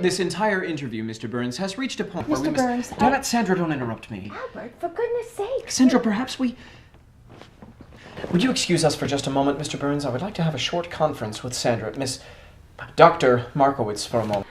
This entire interview, Mr. Burns, has reached a point where we Mr. must... Burns, Damn it, Sandra, don't interrupt me. Albert, for goodness sake. Sandra, perhaps we... Would you excuse us for just a moment, Mr. Burns? I would like to have a short conference with Sandra, Dr. Markowitz, for a moment.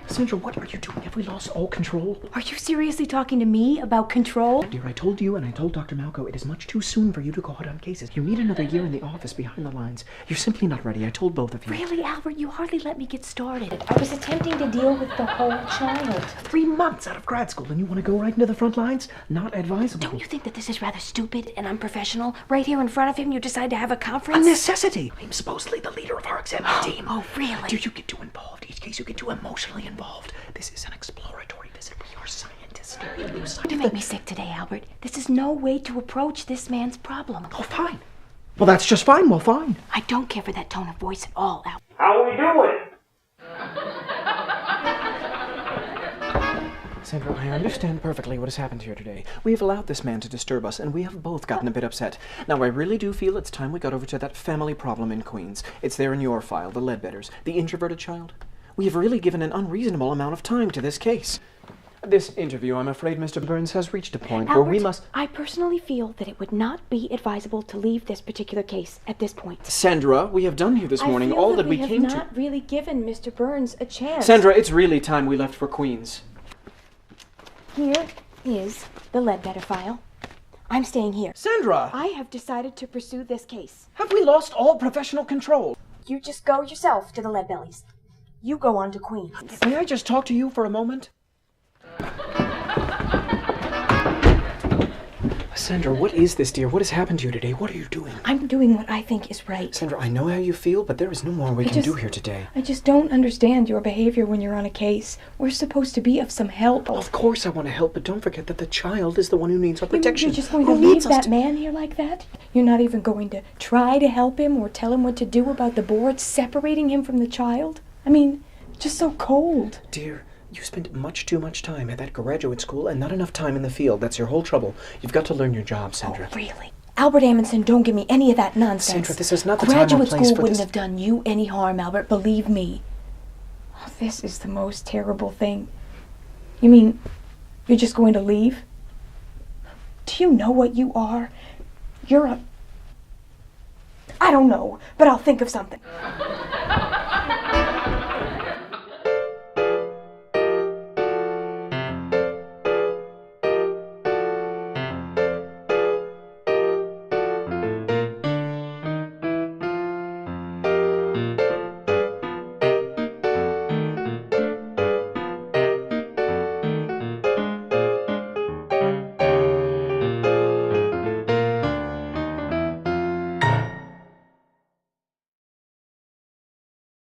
Sandra, what are you doing? Have we lost all control? Are you seriously talking to me about control? Dear, I told you and I told Dr. Malco it is much too soon for you to go out on cases. You need another year in the office behind the lines. You're simply not ready. I told both of you. Really, Albert? You hardly let me get started. I was attempting to deal with the whole child. 3 months out of grad school and you want to go right into the front lines? Not advisable. Don't you think that this is rather stupid and unprofessional? Right here in front of him, you decide to have a A conference? necessity. I'm supposedly the leader of our examining team. Oh, really? Do you get too involved? Each case you get too emotionally involved. This is an exploratory visit. We are scientists. You lose sight You of make me sick today, Albert. This is no way to approach this man's problem. Oh, fine. Well, that's just fine. Well, fine. I don't care for that tone of voice at all, Albert. How are we doing? Sandra, I understand perfectly what has happened here today. We have allowed this man to disturb us, and we have both gotten a bit upset. Now, I really do feel it's time we got over to that family problem in Queens. It's there in your file, the Ledbetters, the introverted child. We have really given an unreasonable amount of time to this case. This interview, I'm afraid, Mr. Burns, has reached a point where we must... I personally feel that it would not be advisable to leave this particular case at this point. Sandra, we have done here this morning all that we came to... I feel that we have not really given Mr. Burns a chance. Sandra, it's really time we left for Queens. Here is the Ledbetter file. I'm staying here. Sandra! I have decided to pursue this case. Have we lost all professional control? You just go yourself to the Leadbellies. You go on to Queens. May I just talk to you for a moment? Sandra, what is this, dear? What has happened to you today? What are you doing? I'm doing what I think is right. Sandra, I know how you feel, but there is no more we can do here today. I just don't understand your behavior when you're on a case. We're supposed to be of some help. Of course I want to help, but don't forget that the child is the one who needs our protection. You're just going to leave that man here like that? You're not even going to try to help him or tell him what to do about the board separating him from the child? I mean, just so cold. Dear, you spent much too much time at that graduate school and not enough time in the field. That's your whole trouble. You've got to learn your job, Sandra. Oh, really? Albert Amundsen, don't give me any of that nonsense. Sandra, this is not the time or Graduate place school for wouldn't this. have done you any harm, Albert, believe me. Oh, this is the most terrible thing. You mean, you're just going to leave? Do you know what you are? You're a... I don't know, but I'll think of something.